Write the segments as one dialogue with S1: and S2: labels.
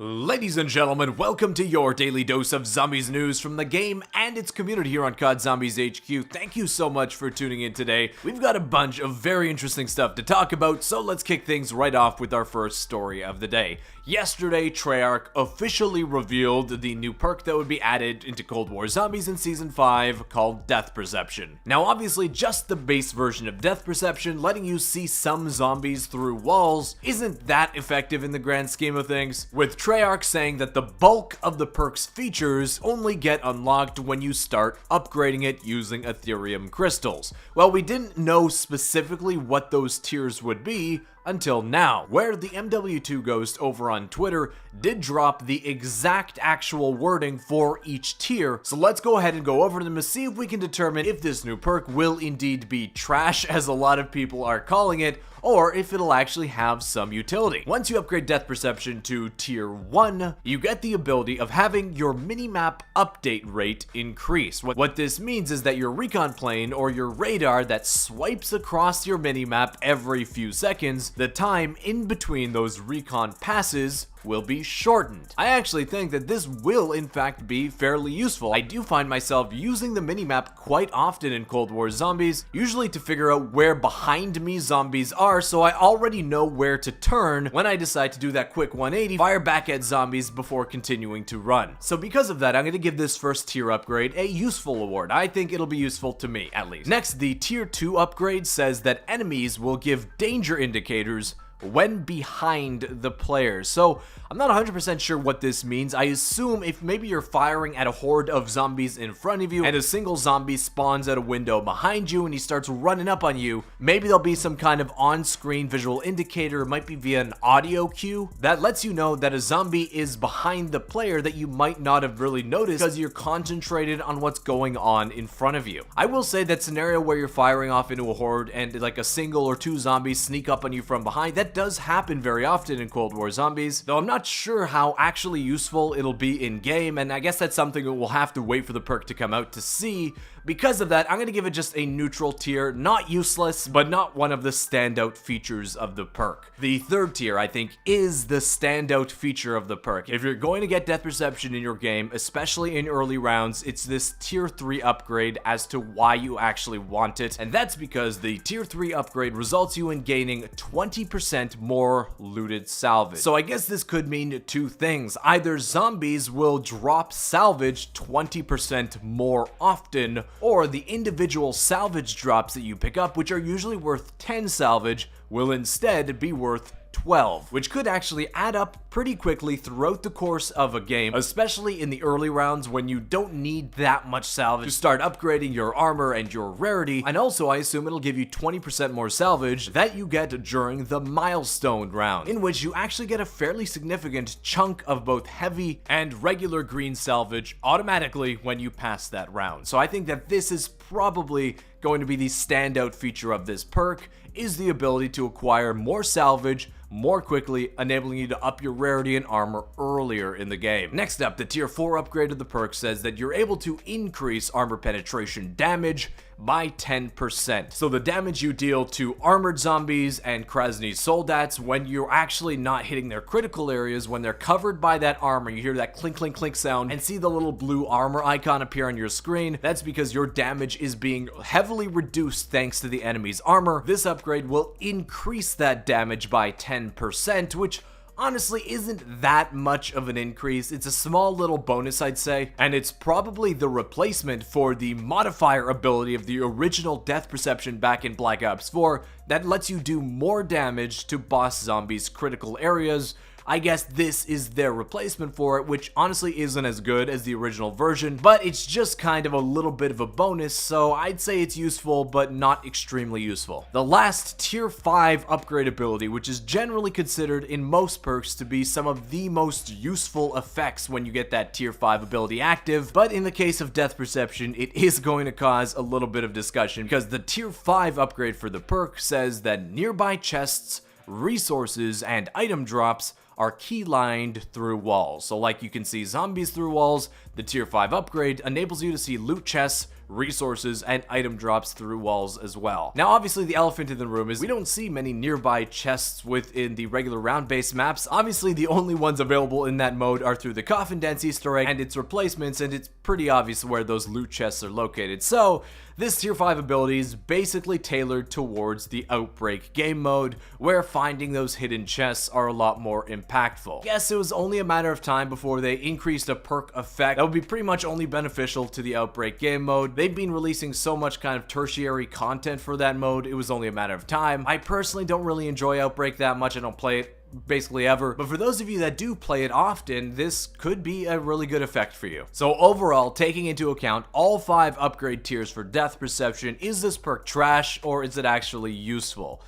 S1: Ladies and gentlemen, welcome to your daily dose of zombies news from the game and its community here on COD Zombies HQ. Thank you so much for tuning in today. We've got a bunch of very interesting stuff to talk about, so let's kick things right off with our first story of the day. Yesterday, Treyarch officially revealed the new perk that would be added into Cold War Zombies in Season 5 called Death Perception. Now obviously just the base version of Death Perception, letting you see some zombies through walls, isn't that effective in the grand scheme of things, with Treyarch saying that the bulk of the perk's features only get unlocked when you start upgrading it using Ethereum crystals. Well, we didn't know specifically what those tiers would be until now, where the MW2 Ghost over on Twitter did drop the exact actual wording for each tier. So let's go ahead and go over them to see if we can determine if this new perk will indeed be trash, as a lot of people are calling it, or if it'll actually have some utility. Once you upgrade Death Perception to Tier 1, you get the ability of having your minimap update rate increase. What this means is that your recon plane or your radar that swipes across your minimap every few seconds, the time in between those recon passes will be shortened. I actually think that this will in fact be fairly useful. I do find myself using the minimap quite often in Cold War Zombies, usually to figure out where behind me zombies are, so I already know where to turn when I decide to do that quick 180, fire back at zombies before continuing to run. So because of that, I'm going to give this first tier upgrade a useful award. I think it'll be useful to me, at least. Next, the Tier 2 upgrade says that enemies will give danger indicators when behind the players. So I'm not 100% sure what this means. I assume if maybe you're firing at a horde of zombies in front of you and a single zombie spawns at a window behind you and he starts running up on you, maybe there'll be some kind of on-screen visual indicator, it might be via an audio cue, that lets you know that a zombie is behind the player that you might not have really noticed because you're concentrated on what's going on in front of you. I will say that scenario where you're firing off into a horde and like a single or two zombies sneak up on you from behind, that does happen very often in Cold War Zombies, though I'm not sure how actually useful it'll be in game, and I guess that's something that we'll have to wait for the perk to come out to see. Because of that, I'm going to give it just a neutral tier, not useless, but not one of the standout features of the perk. The third tier, I think, is the standout feature of the perk. If you're going to get Death Perception in your game, especially in early rounds, it's this Tier 3 upgrade as to why you actually want it, and that's because the Tier 3 upgrade results you in gaining 20% more looted salvage. So I guess this could mean two things. Either zombies will drop salvage 20% more often, or the individual salvage drops that you pick up, which are usually worth 10 salvage, will instead be worth 12, which could actually add up pretty quickly throughout the course of a game, especially in the early rounds when you don't need that much salvage to start upgrading your armor and your rarity. And also I assume it'll give you 20% more salvage that you get during the milestone round, in which you actually get a fairly significant chunk of both heavy and regular green salvage automatically when you pass that round. So I think that this is probably going to be the standout feature of this perk, is the ability to acquire more salvage more quickly, enabling you to up your rarity and armor earlier in the game. Next up, the Tier 4 upgrade of the perk says that you're able to increase armor penetration damage by 10%. So the damage you deal to armored zombies and Krasny soldats when you're actually not hitting their critical areas, when they're covered by that armor, you hear that clink clink clink sound and see the little blue armor icon appear on your screen. That's because your damage is being heavily reduced thanks to the enemy's armor. This upgrade will increase that damage by 10%, which honestly isn't that much of an increase. It's a small little bonus, I'd say, and it's probably the replacement for the modifier ability of the original Death Perception back in Black Ops 4 that lets you do more damage to boss zombies' critical areas. I guess this is their replacement for it, which honestly isn't as good as the original version, but it's just kind of a little bit of a bonus, so I'd say it's useful, but not extremely useful. The last Tier 5 upgrade ability, which is generally considered in most perks to be some of the most useful effects when you get that Tier 5 ability active, but in the case of Death Perception, it is going to cause a little bit of discussion, because the Tier 5 upgrade for the perk says that nearby chests, resources, and item drops are key-lined through walls. So like you can see zombies through walls, the tier 5 upgrade enables you to see loot chests, resources, and item drops through walls as well. Now obviously the elephant in the room is we don't see many nearby chests within the regular round-based maps. Obviously the only ones available in that mode are through the Coffin Dance Easter egg and its replacements, and it's pretty obvious where those loot chests are located. So this tier 5 ability is basically tailored towards the Outbreak game mode, where finding those hidden chests are a lot more impactful. Yes, it was only a matter of time before they increased a perk effect that would be pretty much only beneficial to the Outbreak game mode. They've been releasing so much kind of tertiary content for that mode, it was only a matter of time. I personally don't really enjoy Outbreak that much, I don't play it basically ever, but for those of you that do play it often, this could be a really good effect for you. So overall, taking into account all 5 upgrade tiers for death perception, is this perk trash or is it actually useful?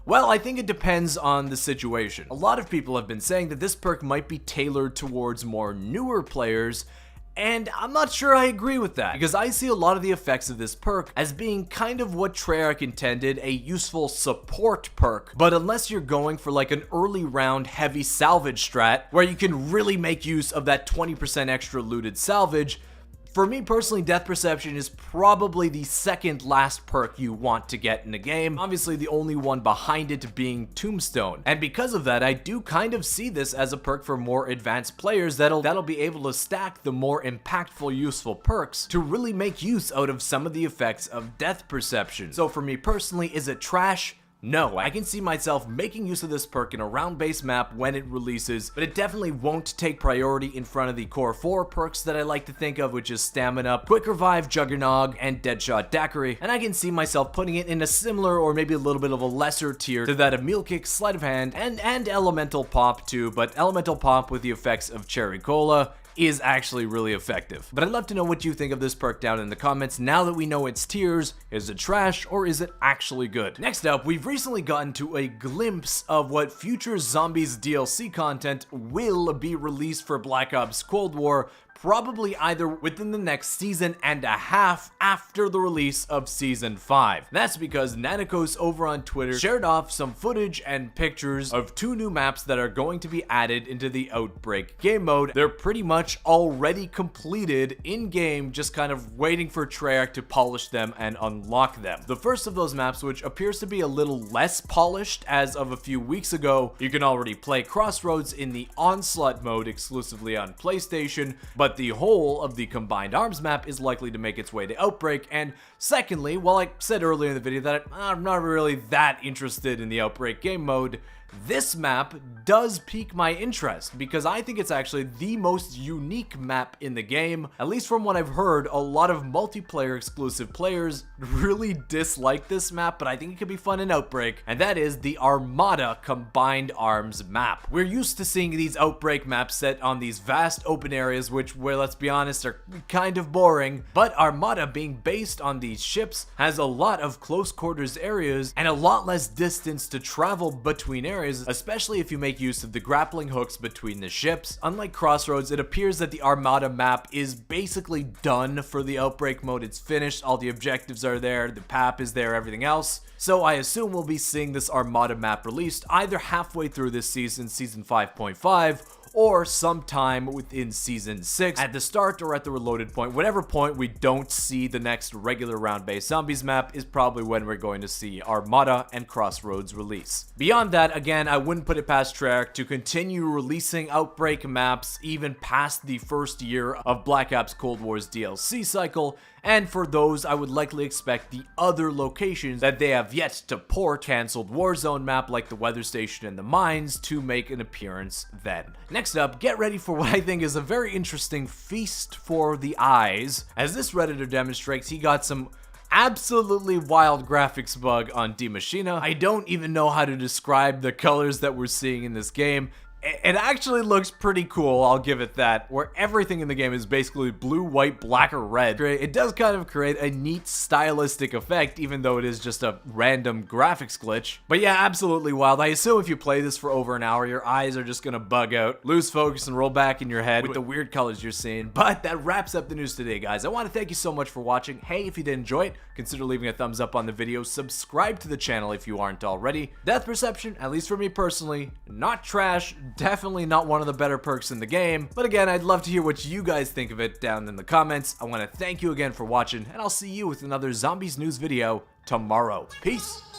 S1: Well, I think it depends on the situation. A lot of people have been saying that this perk might be tailored towards more newer players, and I'm not sure I agree with that, because I see a lot of the effects of this perk as being kind of what Treyarch intended, a useful support perk. But unless you're going for like an early round heavy salvage strat, where you can really make use of that 20% extra looted salvage, for me personally, Death Perception is probably the second last perk you want to get in a game. Obviously, the only one behind it being Tombstone. And because of that, I do kind of see this as a perk for more advanced players that'll be able to stack the more impactful, useful perks to really make use out of some of the effects of Death Perception. So for me personally, is it trash? No, I can see myself making use of this perk in a round-based map when it releases, but it definitely won't take priority in front of the core 4 perks that I like to think of, which is Stamina, Quick Revive, Juggernog, and Deadshot Daiquiri, and I can see myself putting it in a similar or maybe a little bit of a lesser tier to that of Meal Kick, Sleight of Hand, and Elemental Pop too, but Elemental Pop with the effects of Cherry Cola is actually really effective. But I'd love to know what you think of this perk down in the comments now that we know its tiers. Is it trash or is it actually good? Next up, we've recently gotten to a glimpse of what future Zombies DLC content will be released for Black Ops Cold War, probably either within the next season and a half after the release of Season 5. That's because Nanikos over on Twitter shared off some footage and pictures of 2 new maps that are going to be added into the Outbreak game mode. They're pretty much already completed in-game, just kind of waiting for Treyarch to polish them and unlock them. The first of those maps, which appears to be a little less polished as of a few weeks ago, you can already play Crossroads in the Onslaught mode exclusively on PlayStation, but the whole of the Combined Arms map is likely to make its way to Outbreak. And secondly, while I said earlier in the video that I'm not really that interested in the Outbreak game mode, this map does pique my interest because I think it's actually the most unique map in the game. At least from what I've heard, a lot of multiplayer exclusive players really dislike this map, but I think it could be fun in Outbreak, and that is the Armada Combined Arms map. We're used to seeing these Outbreak maps set on these vast open areas, where let's be honest, are kind of boring, but Armada, being based on these ships, has a lot of close quarters areas and a lot less distance to travel between areas, especially if you make use of the grappling hooks between the ships. Unlike Crossroads, it appears that the Armada map is basically done for the Outbreak mode. It's finished, all the objectives are there, the PAP is there, everything else. So I assume we'll be seeing this Armada map released either halfway through this season, Season 5.5, or sometime within Season 6, at the start or at the reloaded point. Whatever point we don't see the next regular round-based Zombies map is probably when we're going to see Armada and Crossroads release. Beyond that, again, I wouldn't put it past Treyarch to continue releasing Outbreak maps even past the first year of Black Ops Cold War's DLC cycle, and for those, I would likely expect the other locations that they have yet to port, cancelled Warzone map like the weather station and the mines, to make an appearance then. Next up, get ready for what I think is a very interesting feast for the eyes. As this Redditor demonstrates, he got some absolutely wild graphics bug on D Machina. I don't even know how to describe the colors that we're seeing in this game. It actually looks pretty cool, I'll give it that, where everything in the game is basically blue, white, black, or red. It does kind of create a neat stylistic effect, even though it is just a random graphics glitch. But yeah, absolutely wild. I assume if you play this for over an hour, your eyes are just gonna bug out, lose focus, and roll back in your head with the weird colors you're seeing. But that wraps up the news today, guys. I want to thank you so much for watching. Hey, if you did enjoy it, consider leaving a thumbs up on the video, subscribe to the channel if you aren't already. Death Perception, at least for me personally, not trash, Definitely not one of the better perks in the game, but again, I'd love to hear what you guys think of it down in the comments. I want to thank you again for watching, and I'll see you with another Zombies news video tomorrow. Peace!